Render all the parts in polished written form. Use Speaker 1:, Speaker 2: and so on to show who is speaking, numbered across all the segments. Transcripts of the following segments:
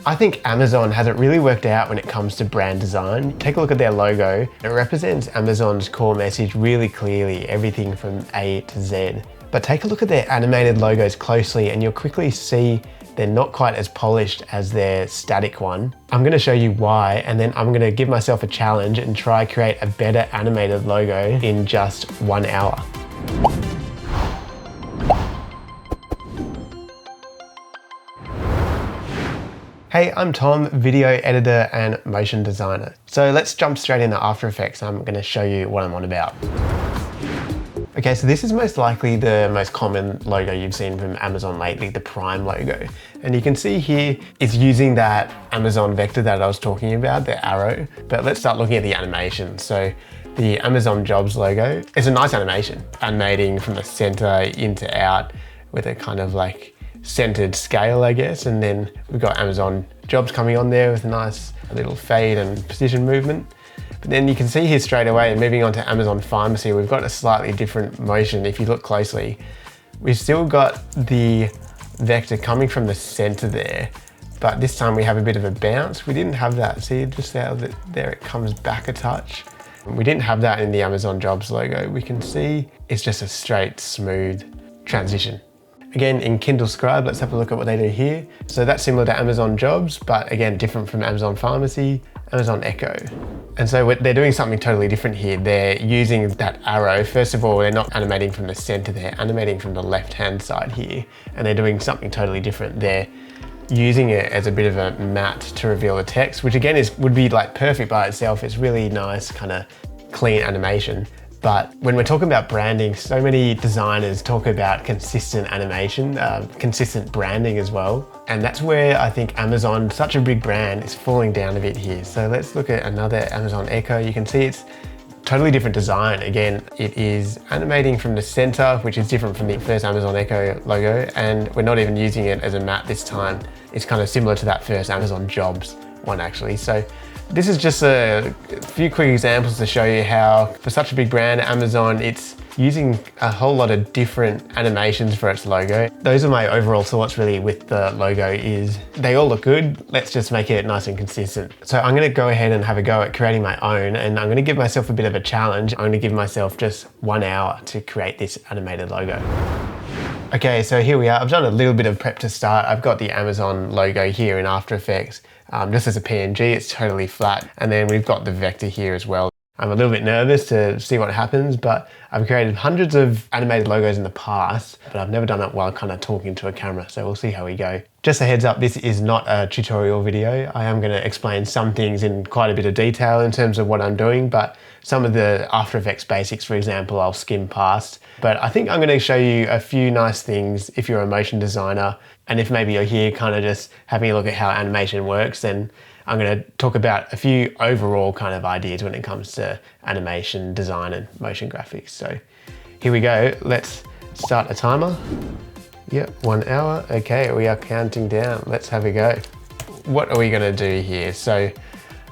Speaker 1: I think Amazon has it really worked out when it comes to brand design. Take a look at their logo. It represents Amazon's core message really clearly, everything from A to Z. But take a look at their animated logos closely and you'll quickly see they're not quite as polished as their static one. I'm going to show you why, and then I'm going to give myself a challenge and try create a better animated logo in just 1 hour. Hey, I'm Tom, video editor and motion designer. So let's jump straight into After Effects. I'm going to show you what I'm on about. Okay, so this is most likely the most common logo you've seen from Amazon lately, the Prime logo. And you can see here, it's using that Amazon vector that I was talking about, the arrow. But let's start looking at the animation. So the Amazon Jobs logo is a nice animation, animating from the center into out with a kind of like centered scale, I guess. And then we've got Amazon Jobs coming on there with a nice little fade and position movement. But then you can see here straight away, and moving on to Amazon Pharmacy, we've got a slightly different motion. If you look closely, we've still got the vector coming from the center there, but this time we have a bit of a bounce. We didn't have that. See, just there it comes back a touch. We didn't have that in the Amazon Jobs logo. We can see it's just a straight, smooth transition. Again, in Kindle Scribe, let's have a look at what they do here. So that's similar to Amazon Jobs, but again, different from Amazon Pharmacy, Amazon Echo. And so they're doing something totally different here. They're using that arrow. First of all, they're not animating from the center, they're animating from the left-hand side here. And they're doing something totally different. They're using it as a bit of a mat to reveal the text, which again would be like perfect by itself. It's really nice, kind of clean animation. But when we're talking about branding, so many designers talk about consistent animation, consistent branding as well. And that's where I think Amazon, such a big brand, is falling down a bit here. So let's look at another Amazon Echo. You can see it's totally different design. Again, it is animating from the center, which is different from the first Amazon Echo logo. And we're not even using it as a mat this time. It's kind of similar to that first Amazon Jobs one actually. So this is just a few quick examples to show you how, for such a big brand, Amazon, it's using a whole lot of different animations for its logo. Those are my overall thoughts really with the logo is they all look good. Let's just make it nice and consistent. So I'm going to go ahead and have a go at creating my own, and I'm going to give myself a bit of a challenge. I'm going to give myself just 1 hour to create this animated logo. Okay, so here we are. I've done a little bit of prep to start. I've got the Amazon logo here in After Effects. Just as a PNG, it's totally flat. And then we've got the vector here as well. I'm a little bit nervous to see what happens, but I've created hundreds of animated logos in the past, but I've never done it while kind of talking to a camera. So we'll see how we go. Just a heads up, this is not a tutorial video. I am going to explain some things in quite a bit of detail in terms of what I'm doing, but some of the After Effects basics, for example, I'll skim past. But I think I'm going to show you a few nice things if you're a motion designer, and if maybe you're here kind of just having a look at how animation works, then I'm going to talk about a few overall kind of ideas when it comes to animation, design and motion graphics. So here we go. Let's start a timer. Yep, 1 hour. Okay, we are counting down. Let's have a go. What are we going to do here? So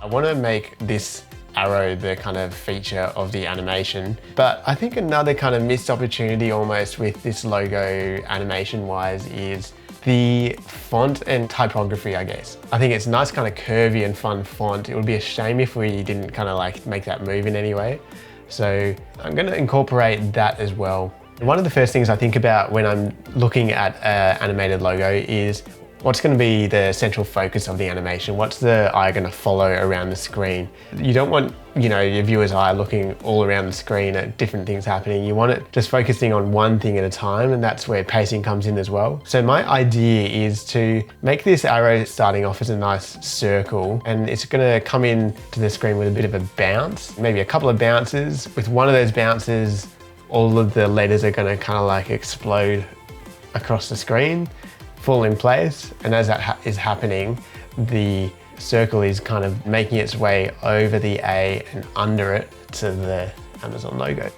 Speaker 1: I want to make this arrow the kind of feature of the animation, but I think another kind of missed opportunity almost with this logo animation wise is the font and typography, I guess. I think it's nice kind of curvy and fun font. It would be a shame if we didn't kind of like make that move in any way. So I'm going to incorporate that as well. One of the first things I think about when I'm looking at an animated logo is what's going to be the central focus of the animation? What's the eye going to follow around the screen? You don't want, your viewer's eye looking all around the screen at different things happening. You want it just focusing on one thing at a time, and that's where pacing comes in as well. So my idea is to make this arrow starting off as a nice circle, and it's going to come in to the screen with a bit of a bounce, maybe a couple of bounces. With one of those bounces, all of the letters are going to kind of like explode across the screen, fall in place, and as that is happening, the circle is kind of making its way over the A and under it to the Amazon logo.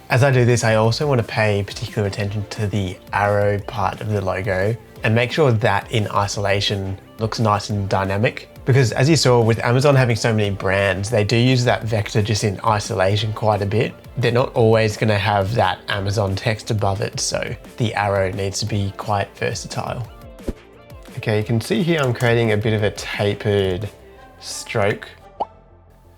Speaker 1: As I do this, I also want to pay particular attention to the arrow part of the logo and make sure that in isolation looks nice and dynamic. Because as you saw with Amazon having so many brands, they do use that vector just in isolation quite a bit. They're not always going to have that Amazon text above it, so the arrow needs to be quite versatile. Okay, you can see here I'm creating a bit of a tapered stroke.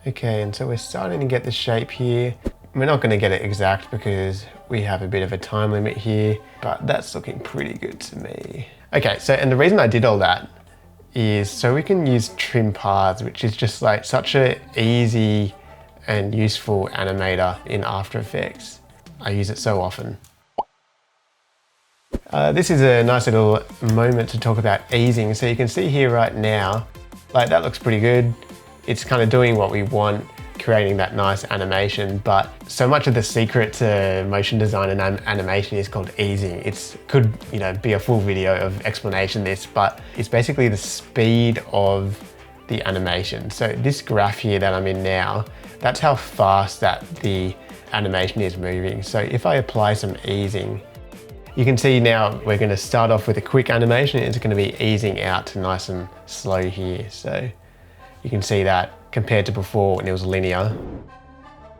Speaker 1: Okay, and so we're starting to get the shape here. We're not going to get it exact because we have a bit of a time limit here, but that's looking pretty good to me. Okay, so and the reason I did all that is so we can use trim paths, which is just like such an easy and useful animator in After Effects. I use it so often. This is a nice little moment to talk about easing. So you can see here right now, like that looks pretty good. It's kind of doing what we want, creating that nice animation, but so much of the secret to motion design and animation is called easing. It could, you know, be a full video of explanation this, but it's basically the speed of the animation. So this graph here that I'm in now, that's how fast that the animation is moving. So if I apply some easing, you can see now we're going to start off with a quick animation. It's going to be easing out to nice and slow here. So you can see that compared to before when it was linear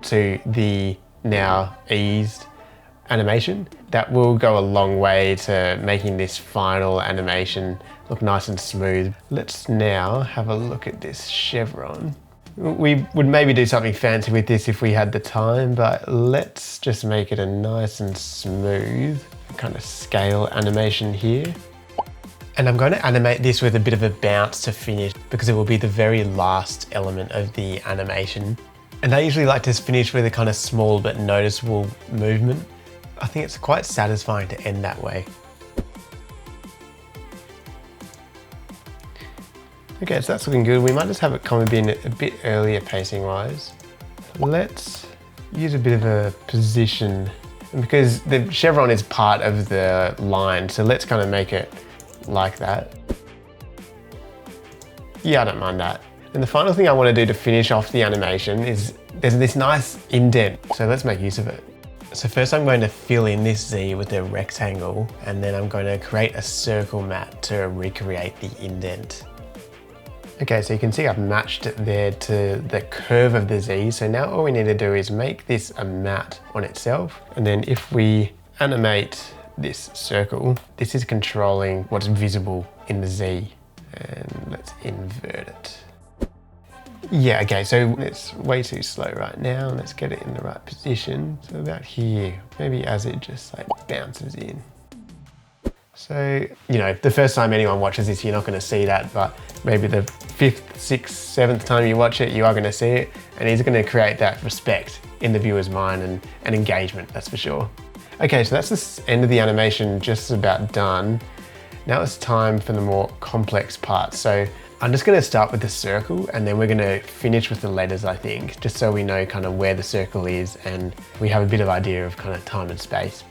Speaker 1: to the now eased animation, that will go a long way to making this final animation look nice and smooth. Let's now have a look at this chevron. We would maybe do something fancy with this if we had the time, but let's just make it a nice and smooth kind of scale animation here. And I'm going to animate this with a bit of a bounce to finish because it will be the very last element of the animation. And I usually like to finish with a kind of small but noticeable movement. I think it's quite satisfying to end that way. Okay, so that's looking good. We might just have it come in a bit earlier pacing wise. Let's use a bit of a position, and because the chevron is part of the line, so let's kind of make it like that. Yeah, I don't mind that. And the final thing I want to do to finish off the animation is there's this nice indent, so let's make use of it. So first I'm going to fill in this Z with a rectangle, and then I'm going to create a circle matte to recreate the indent. Okay, so you can see I've matched it there to the curve of the Z. So now all we need to do is make this a matte on itself. And then if we animate this circle, this is controlling what's visible in the Z. And let's invert it. Yeah, okay, so it's way too slow right now. Let's get it in the right position. So about here, maybe as it just like bounces in. So, you know, the first time anyone watches this, you're not going to see that, but maybe the 5th, 6th, 7th time you watch it, you are going to see it, and it's going to create that respect in the viewer's mind and engagement, that's for sure. Okay, so that's the end of the animation, just about done. Now it's time for the more complex parts. So I'm just going to start with the circle, and then we're going to finish with the letters, I think, just so we know kind of where the circle is and we have a bit of idea of kind of time and space.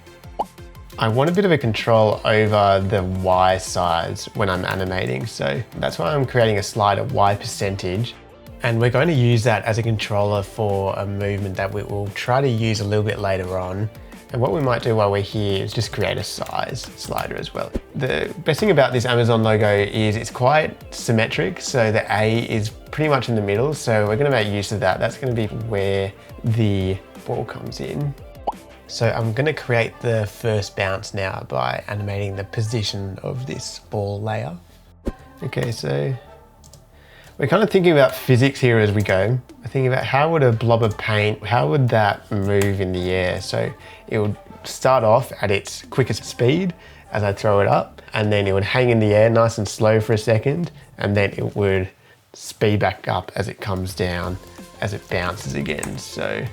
Speaker 1: I want a bit of a control over the Y size when I'm animating, so that's why I'm creating a slider Y percentage, and we're going to use that as a controller for a movement that we will try to use a little bit later on. And what we might do while we're here is just create a size slider as well. The best thing about this Amazon logo is it's quite symmetric, so the A is pretty much in the middle, so we're going to make use of that. That's going to be where the ball comes in. So I'm going to create the first bounce now by animating the position of this ball layer. Okay, so we're kind of thinking about physics here as we go. We're thinking about how would a blob of paint, how would that move in the air? So it would start off at its quickest speed as I throw it up, and then it would hang in the air nice and slow for a second, and then it would speed back up as it comes down, as it bounces again. So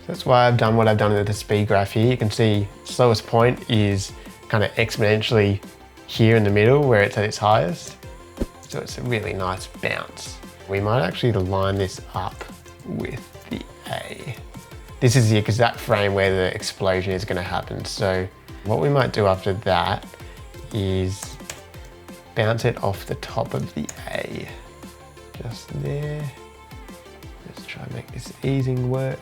Speaker 1: that's why I've done what I've done with the speed graph here. You can see slowest point is kind of exponentially here in the middle where it's at its highest. So it's a really nice bounce. We might actually line this up with the A. This is the exact frame where the explosion is going to happen. So what we might do after that is bounce it off the top of the A. Just there. Let's try and make this easing work.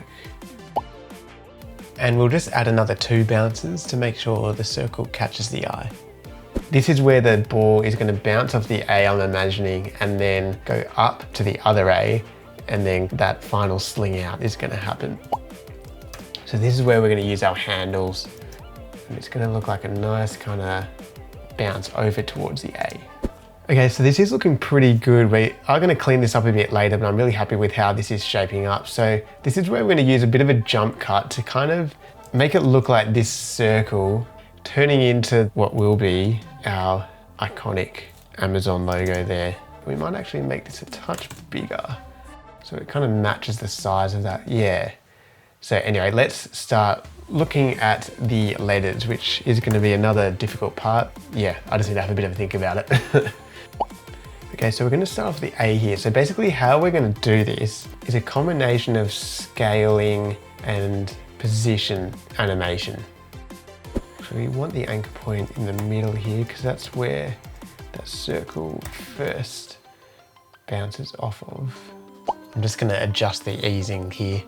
Speaker 1: And we'll just add another 2 bounces to make sure the circle catches the eye. This is where the ball is going to bounce off the A, I'm imagining, and then go up to the other A, and then that final sling out is going to happen. So this is where we're going to use our handles, and it's going to look like a nice kind of bounce over towards the A. Okay, so this is looking pretty good. We are going to clean this up a bit later, but I'm really happy with how this is shaping up. So this is where we're going to use a bit of a jump cut to kind of make it look like this circle turning into what will be our iconic Amazon logo there. We might actually make this a touch bigger so it kind of matches the size of that. Yeah. So anyway, let's start looking at the letters, which is going to be another difficult part. Yeah, I just need to have a bit of a think about it. Okay, so we're going to start off the A here. So basically how we're going to do this is a combination of scaling and position animation. So we want the anchor point in the middle here because that's where that circle first bounces off of. I'm just going to adjust the easing here.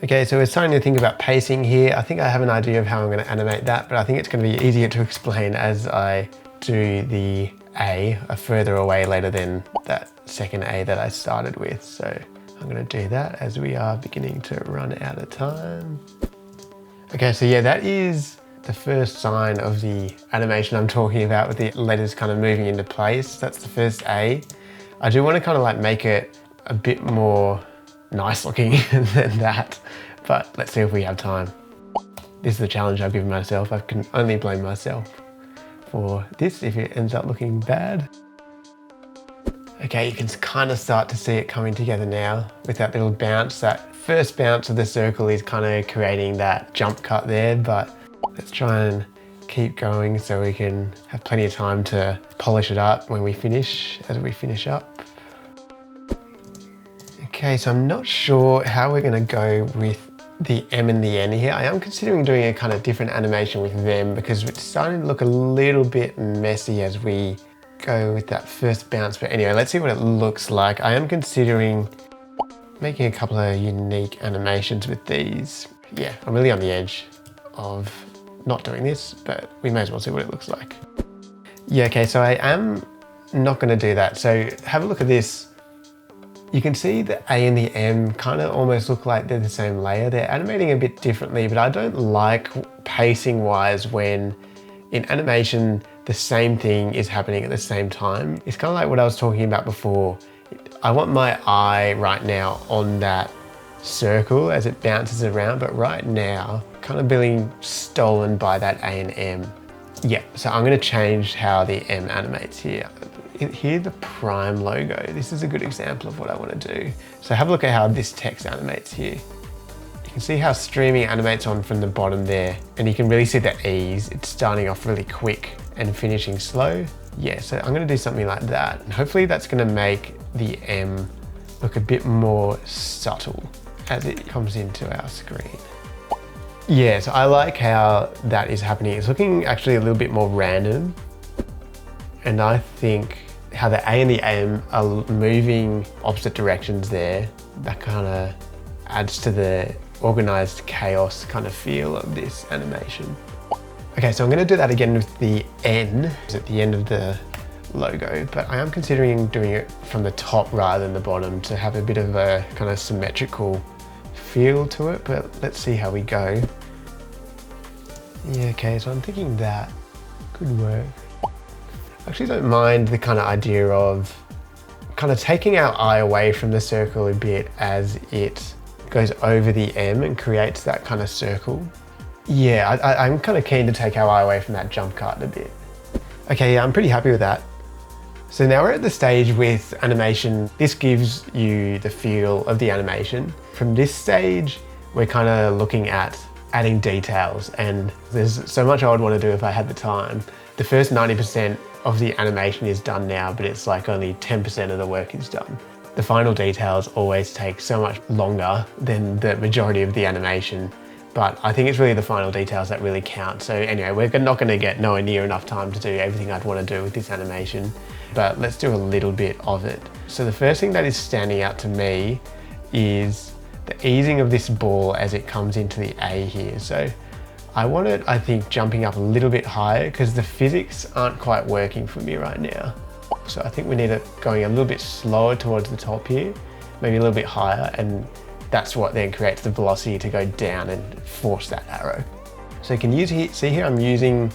Speaker 1: Okay, so we're starting to think about pacing here. I think I have an idea of how I'm going to animate that, but I think it's going to be easier to explain as I do the A further away later than that second A that I started with. So I'm going to do that as we are beginning to run out of time. Okay, so yeah, that is the first sign of the animation I'm talking about with the letters kind of moving into place. That's the first A. I do want to kind of like make it a bit more nice looking than that, but let's see if we have time. This is the challenge I've given myself. I can only blame myself for this if it ends up looking bad. Okay, you can kind of start to see it coming together now with that little bounce. That first bounce of the circle is kind of creating that jump cut there, but let's try and keep going so we can have plenty of time to polish it up when we finish, as we finish up. Okay, so I'm not sure how we're going to go with the M and the N here. I am considering doing a kind of different animation with them because it's starting to look a little bit messy as we go with that first bounce. But anyway, let's see what it looks like. I am considering making a couple of unique animations with these. Yeah, I'm really on the edge of not doing this, but we may as well see what it looks like. Yeah, okay, so I am not going to do that. So have a look at this. You can see the A and the M kind of almost look like they're the same layer. They're animating a bit differently, but I don't like pacing wise when in animation the same thing is happening at the same time. It's kind of like what I was talking about before. I want my eye right now on that circle as it bounces around, but right now kind of being stolen by that A and M. Yeah, so I'm going to change how the M animates here. Here, the Prime logo. This is a good example of what I want to do. So have a look at how this text animates here. You can see how streaming animates on from the bottom there, and you can really see the ease. It's starting off really quick and finishing slow. Yeah, so I'm going to do something like that. And hopefully that's going to make the M look a bit more subtle as it comes into our screen. Yeah, so I like how that is happening. It's looking actually a little bit more random. And I think how the A and the M are moving opposite directions there, that kind of adds to the organized chaos kind of feel of this animation. Okay, so I'm going to do that again with the N at the end of the logo, but I am considering doing it from the top rather than the bottom to have a bit of a kind of symmetrical feel to it, but let's see how we go. Yeah, okay, so I'm thinking that could work. I actually don't mind the kind of idea of kind of taking our eye away from the circle a bit as it goes over the M and creates that kind of circle. Yeah, I'm kind of keen to take our eye away from that jump cut a bit. Okay, yeah, I'm pretty happy with that. So now we're at the stage with animation. This gives you the feel of the animation. From this stage, we're kind of looking at adding details, and there's so much I would want to do if I had the time. The first 90% of the animation is done now, but it's like only 10% of the work is done. The final details always take so much longer than the majority of the animation, but I think it's really the final details that really count. So anyway, we're not going to get nowhere near enough time to do everything I'd want to do with this animation, but let's do a little bit of it. So the first thing that is standing out to me is the easing of this ball as it comes into the A here. So I want it, I think, jumping up a little bit higher because the physics aren't quite working for me right now. So I think we need it going a little bit slower towards the top here, maybe a little bit higher, and that's what then creates the velocity to go down and force that arrow. So you can see here I'm using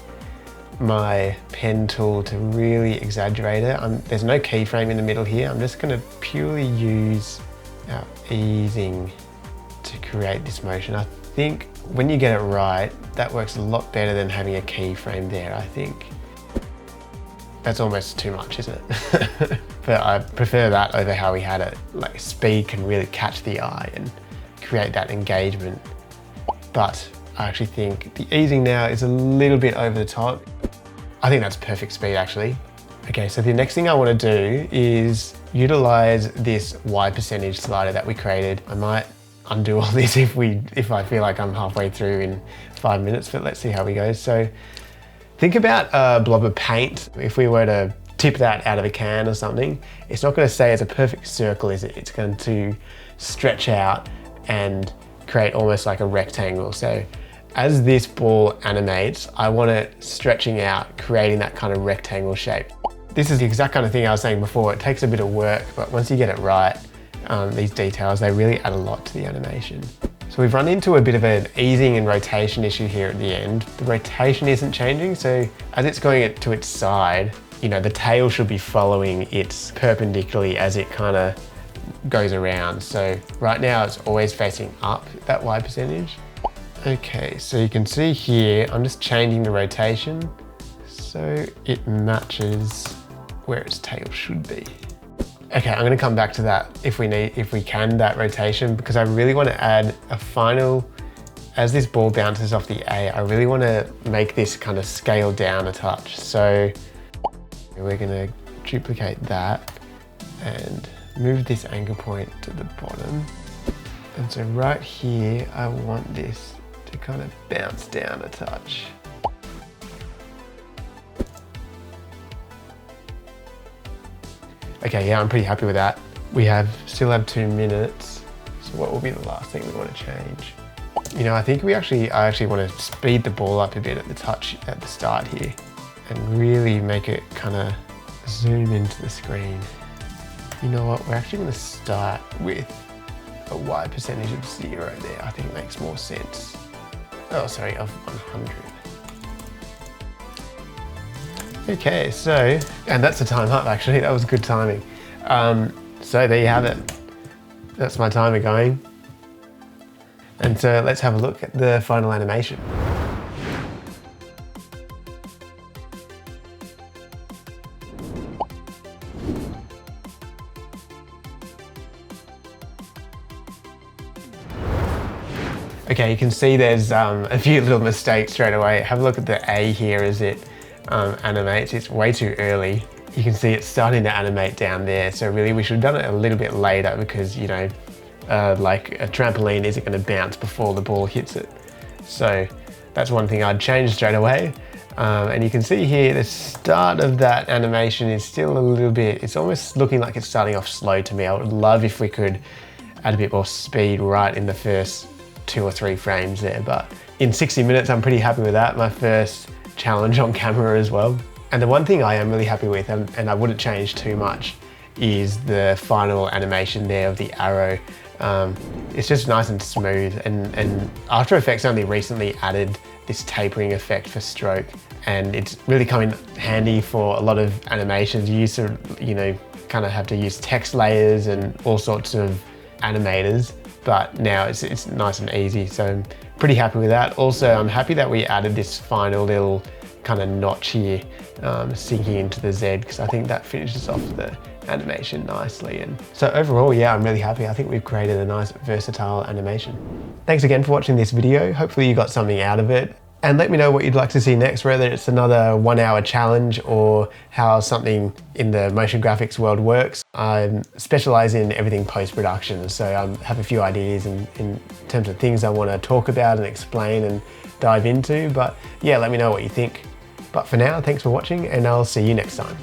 Speaker 1: my pen tool to really exaggerate it. There's no keyframe in the middle here. I'm just gonna purely use our easing to create this motion. I think when you get it right, that works a lot better than having a keyframe there, I think. That's almost too much, isn't it? But I prefer that over how we had it. Like, speed can really catch the eye and create that engagement. But I actually think the easing now is a little bit over the top. I think that's perfect speed actually. Okay, so the next thing I want to do is utilize this Y percentage slider that we created. I might undo all this if I feel like I'm halfway through in 5 minutes, but let's see how we go. So think about a blob of paint. If we were to tip that out of a can or something, it's not going to stay as a perfect circle, is it? It's going to stretch out and create almost like a rectangle. So as this ball animates, I want it stretching out, creating that kind of rectangle shape. This is the exact kind of thing I was saying before. It takes a bit of work, but once you get it right, these details, they really add a lot to the animation. So we've run into a bit of an easing and rotation issue here at the end. The rotation isn't changing, so as it's going to its side, you know, the tail should be following it perpendicularly as it kind of goes around. So right now it's always facing up, that Y percentage. Okay, so you can see here, I'm just changing the rotation so it matches where its tail should be. Okay, I'm gonna come back to that if we can, that rotation, because I really want to add a final, as this ball bounces off the A, I really want to make this kind of scale down a touch. So we're gonna duplicate that and move this anchor point to the bottom. And so right here, I want this to kind of bounce down a touch. Okay, yeah, I'm pretty happy with that. We still have 2 minutes. So what will be the last thing we want to change? You know, I think I actually want to speed the ball up a bit at the start here and really make it kind of zoom into the screen. You know what, we're actually going to start with a Y percentage of 0 there. I think it makes more sense. Oh, sorry, of 100. Okay, so, and that's the time up actually, that was good timing. So there you have it. That's my timer going. And so let's have a look at the final animation. Okay, you can see there's a few little mistakes straight away. Have a look at the A here as it animates. It's way too early. You can see it's starting to animate down there. So really we should have done it a little bit later because, you know, like a trampoline isn't going to bounce before the ball hits it. So that's one thing I'd change straight away. And you can see here the start of that animation is still a little bit, it's almost looking like it's starting off slow to me. I would love if we could add a bit more speed right in the first 2 or 3 frames there, but in 60 minutes I'm pretty happy with that. My first challenge on camera as well. And the one thing I am really happy with, and I wouldn't change too much, is the final animation there of the arrow. It's just nice and smooth, and After Effects only recently added this tapering effect for stroke, and it's really come in handy for a lot of animations. You used to, you know, kind of have to use text layers and all sorts of animators, but now it's nice and easy, so I'm pretty happy with that. Also, I'm happy that we added this final little kind of notch here, sinking into the Z, because I think that finishes off the animation nicely. And so overall, yeah, I'm really happy. I think we've created a nice versatile animation. Thanks again for watching this video. Hopefully you got something out of it. And let me know what you'd like to see next, whether it's another 1-hour challenge or how something in the motion graphics world works. I specialize in everything post-production, so I have a few ideas in terms of things I want to talk about and explain and dive into. But yeah, let me know what you think. But for now, thanks for watching, and I'll see you next time.